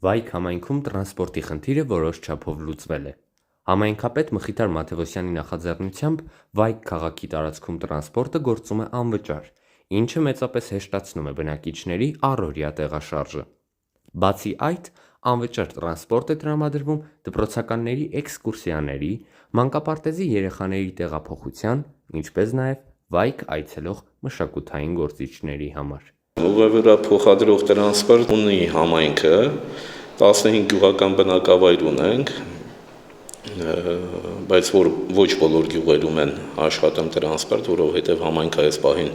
Վայք համայնքում տրանսպորտի խնդիրը որոշ չափով լուծվել է։ Համայնքապետ Մխիթար Մաթևոսյանի նախաձեռնությամբ Վայք քաղաքի տարածքում տրանսպորտը գործում է անվճար, ինչը մեծապես հեշտացնում է բնակիչների առօրյա տեղաշարժը։ Բացի այդ, անվճար տրանսպորտ է տրամադրվում դպրոցականների էքսկուրսիաների, մանկապարտեզի երեխաների տեղափոխության, ինչպես նաև Վայք այցելող մշակութային գործիչների համար։ Ուղևորափոխադրող տրանսպորտ ունի համայնքը, 15 գյուղական բնակավայր ունենք, բայց ոչ բոլոր գյուղերում են աշխատում տրանսպորտ, որովհետև համայնքը այս պահին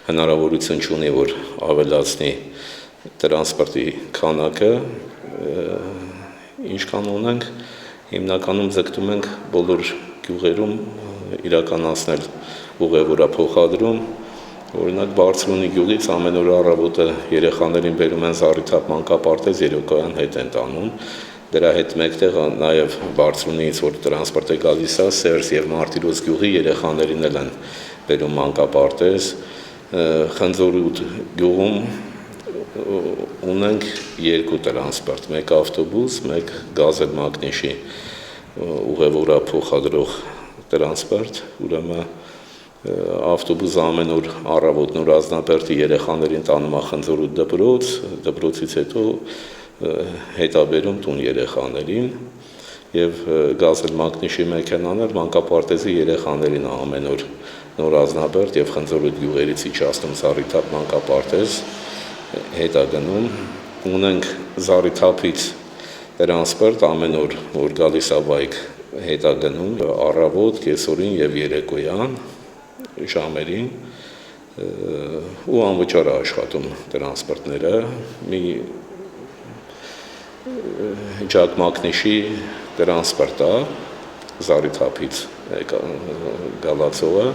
հնարավորություն չունի, որ ավելացնի տրանսպորտի քանակը, ինչքան ունենք, հիմնականում ձգտում ենք բոլոր գյուղերում իրականացնել ուղևորափոխադրում։ Օրինակ Բարձրունի գյուղից ամեն օր առավոտը երեխաներին բերում են Զառիթափ մանկապարտեզ, երեկոյան հետ են տանում։ Դրա հետ մեկտեղ նաև Բարձրունիից որ տրանսպորտ է գալիս, Սերժ եւ Մարտիրոս գյուղի երեխաներին էլ են բերում մանկապարտեզ։ Խնձորուտ գյուղում ունենք 2 տրանսպորտ, 1 ավտոբուս, 1 գազել մագնիշի ուղևորափոխադրող տրանսպորտ, ուրեմն ավտոբուսը ամեն օր առավոտ Նոր Ազնապերտի երեխաներին տանում է Խնձորուտ դպրոց, դպրոցից հետո հետաբերում տուն երեխաներին եւ գազել մագնիշի մեքենան էլ մանկապարտեզի երեխաներին ամեն օր Նոր Ազնապերտ եւ Խնձորուտ գյուղերից իջացնում Զառիթափ մանկապարտեզ հետ է գնում։ Ունենք Զառիթափից տրանսպորտ ամեն օր որ գալիս է Վայք հետ է գնում առավոտ, կեսօրին եւ երեկոյան ժամերին ու անվճար է աշխատում տրանսպորտները։ Մի ջակմակնիշի տրանսպորտ է Զառիթափից գալացողը,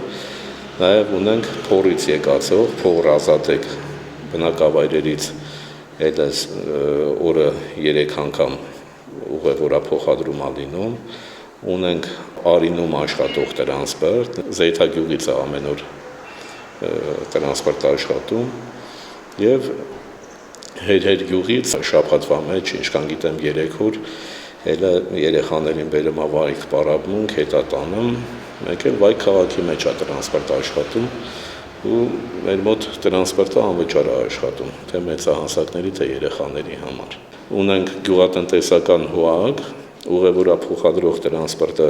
նաև ունենք փորից եկածող, փոր ազատեք բնակավայրերից հետս օրը 3 անգամ ուղևորափոխադրում է լինում, ունենք Արինում աշխատող տրանսպորտ, Զեյթագյուղից է ամեն օր տրանսպորտ աշխատում եւ Հերհեր գյուղից շաբաթվա մեջ, ինչքան գիտեմ 3 օր հելը երեխաներին բերում է Վայք պարապմունք, հետա տանում, մեկ էլ Վայք քաղաքի մեջ է տրանսպորտ աշխատում ու մեր մոտ տրանսպորտը անվճար է աշխատում, թե մեծահասակների, թե երեխաների համար։ Ունենք գյուղատնտեսական հուակ, ուղևորափոխադրող տրանսպորտը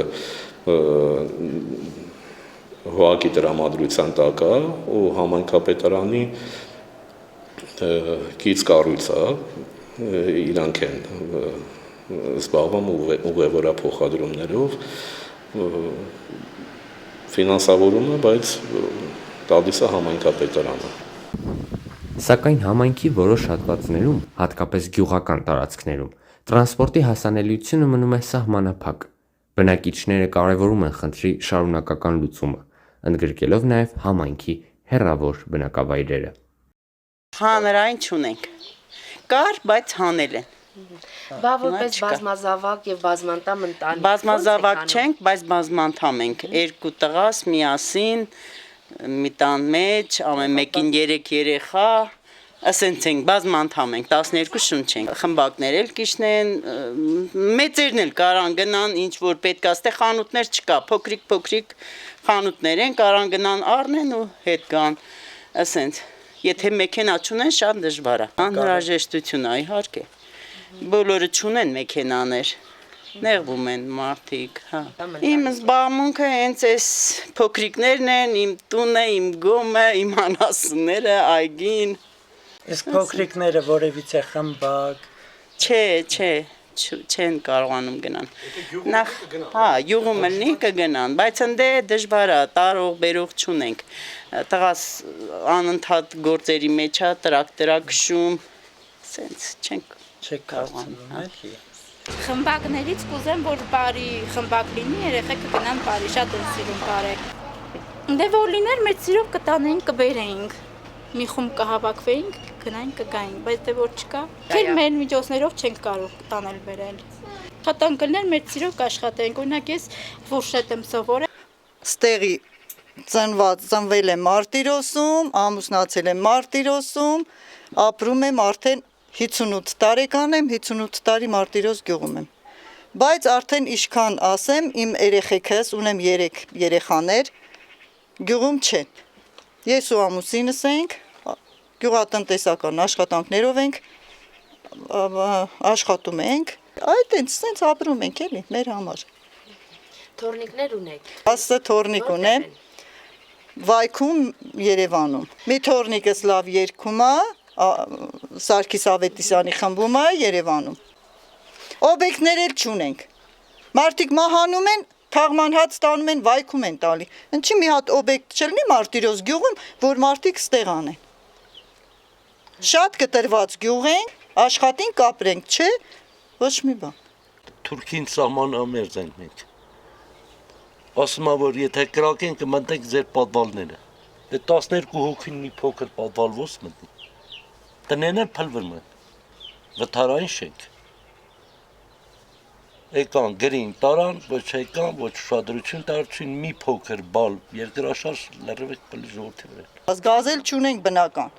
հուակի տրամադրության տակ է ու համայնքապետարանի կից կառույց է, իրանք են զբաղվում ուղևորափոխադրումներով, ֆինանսավորումը, բայց տալիս է համայնքապետարանը։ Սակայն համայնքի որոշ հատվածներում, հատկապես գյուղական տարածքներում, տրանսպորտի հասանելիությունը մնում է սահմանափակ։ Բնակիչները կարևորում են խնդրի շարունակական լուծումը, ընդգրկելով նաև համայնքի հեռավոր բնակավայրերը։ Հանրային չունենք, կար, բայց հանել են։ Բա որպես բազմազավակ եւ բազմանդամ ընտանիք։ Բազմազավակ չենք, բայց բազմանդամ ենք, 2 տղաս միասին, մի տան մեջ, ամեն մեկին 3 երեխա, ասենց ենք, բազմանդամ ենք, 12 շունչ ենք։ Խմբակներ էլ կիշն են, մեծերն էլ կարան գնան, ինչ որ պետք է, այստեղ խանութներ չկա, փոքրիկ խանութներ են, կարան գնան առնեն ու հետ գան, ասենց։ Եթե մեքենա չունեն, շատ դժվար է։ Անհրաժեշտություն է, իհարկե։ Բոլորը չունեն մեքենաներ, նեղվում են մարդիկ, հա։ Իմ զբաղմունքը հենց այս փոքրիկներն են, իմ տունը, իմ գոմը, իմ անասունները, այգին։ Իսկ փոքրիկները որևիցե խմբակ։ Չէ, չեն կարողանում գնան։ Նախ, հա, յուղում ելնի կգնան, բայց ընդե դժվար է, տարող, բերող չունենք։ Տղաս անընդհատ գործերի մեջ է, տրակտրա քշում, սենց չենք կարողանում։ Խմբակներից կուզեմ, որ բարի խմբակ լինի, երեխեքը գնան բարի, շատ են սիրում բարեք։ Դե որ լիներ, մեր սիրով կտանեինք, կբերեինք, մի խումբ կհավաքվեինք, գնայինք, կգայինք, բայց դե որ չկա, քեր մեր միջոցներով չենք կարող տանել բերել։ Աշխատանքներ մեր սիրով կաշխատենք, օրինակ ես ֆուրշետ եմ սովորել։ Ստեղի ծնվել եմ Մարտիրոսում, ամուսնացել եմ Մարտիրոսում, ապրում եմ արդեն 58 տարեկան եմ, 58 տարի Մարտիրոս գյուղում եմ։ Բայց արդեն իշքան ասեմ, իմ երեխեքս, ունեմ 3 երեխաներ, գյուղում չեն։ Ես ու ամուսինս ենք, գյուղատնտեսական աշխատանքներով ենք, աշխատում ենք, այդ այնց ապրում ենք էլի, մեր համար։ Թորնիկներ ունեք։ Աստը թորնիկ ունեմ, Վայքում Երևանում։ Մի թորնիկս լավ երգում է, Սարգիս Ավետիսյանի խմբում է Երևանում։ Օբյեկտներ էլ չունենք։ Մարդիկ մահանում են, թաղման հաց տանում են, Վայքում են տալի։ Ինչի մի հատ օբյեկտ չլինի Մարտիրոս գյուղում, որ մարդիկ ստեղ անեն։ Շատ կտրված գյուղ են, աշխատենք, կապրենք, չէ, ոչ մի բան։ Թուրքին սահմանամերձ ենք մենք։ Ասում եմ, որ եթե կրակեն կմտնենք ձեր պատվալները։ Դե 12 հոգին մի փոքր պատվալ ոս մտնի։ Տնեն էլ փլվրում են, վթարային շենք։ Եկան գրին տարան, ոչ եկան, ոչ շադրություն տարություն, մի փոքր բալ երկրաշարժ լրիվ պլի ժողովրդի վրա։ Գազել չունենք բնական։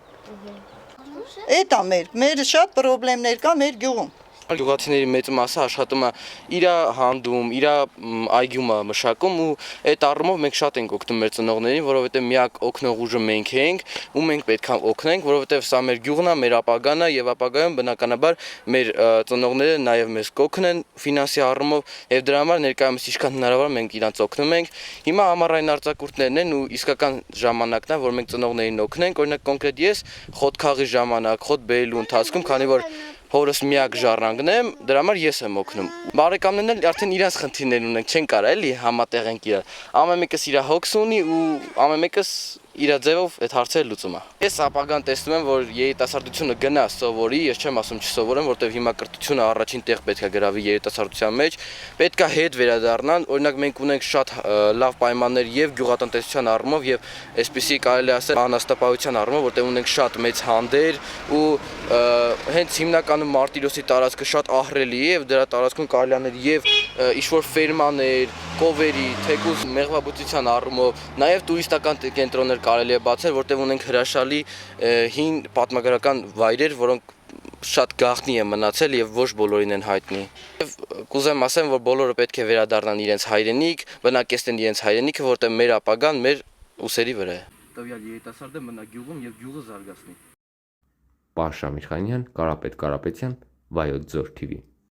Էդ է մեր շատ պրոբլեմներ կա մեր գյուղում։ Գյուղացիների մեծ մասը աշխատում է իր հանդում, իր այգում է մշակում ու այդ առումով մենք շատ ենք օգնում մեր ծնողներին, որովհետև միակ օգնող ուժը մենք ենք ու մենք պետք է օգնենք, որովհետև սա մեր գյուղն է, մեր ապագան է եւ ապագայում բնականաբար մեր ծնողները նաեւ մեզ կօգնեն ֆինանսի առումով եւ դրա համար ներկայումս ինչքան հնարավոր մենք իրանց օգնում ենք։ Հիմա ամառային արձակուրդներն են ու իսկական ժամանակն է, որ մենք ծնողներին օգնենք, օրինակ կոնկրետ ես խոտ ժամանակ, խոտ բերելու ընթացքում, քանի որ հորս միակ ժառանգն եմ, դրա համար ես եմ օգնում։ Բարեկամներն էլ արդեն իրենց խնդիրներ ունեն, չեն կարա էլի համատեղենք իրար։ Ամեն մեկս իր հոգս ունի ու ամեն մեկս իր ձևով այդ հարցերը լուծում է։ Ես ապագան տեսնում եմ, որ երիտասարդությունը գնա սովորի, ես չեմ ասում չսովորեմ, որտեղ հիմա կրթությունը առաջին տեղ պետք է գրավի երիտասարդության մեջ, պետք է հետ վերադառնան, օրինակ մենք ունենք շատ լավ պայմաններ եւ գյուղատնտեսության առումով եւ այսպեսի կարելի ասել անաստապահության առումով, որտեղ ունենք շատ մեծ հանդեր ու հենց հիմնականում Մարտիրոսի տարածքը շատ ահռելի է եւ դրա տարածքում կարելի անել եւ ինչ-որ ֆերմաներ, կովերի, թեկուզ մեղվաբուծության առումով, նաեւ տուրիստական կենտրոններ կարելի է բացել, որտեղ ունենք հրաշալի հին պատմագրական վայրեր, որոնք շատ գաղտնի են մնացել եւ ոչ բոլորին են հայտնի։ Եվ կուզեմ ասեմ, որ բոլորը պետք է վերադառնան իրենց հայրենիք, բնակեցնեն իրենց հայրենիքը, որտեղ մեր ապագան մեր ուսերի վրա է։ Տվյալ երիտասարդը մնա գյուղում եւ գյուղը զարգացնի։ Պարշա Միրխանյան, Կարապետ Կարապետյան, Վայոց Ձոր TV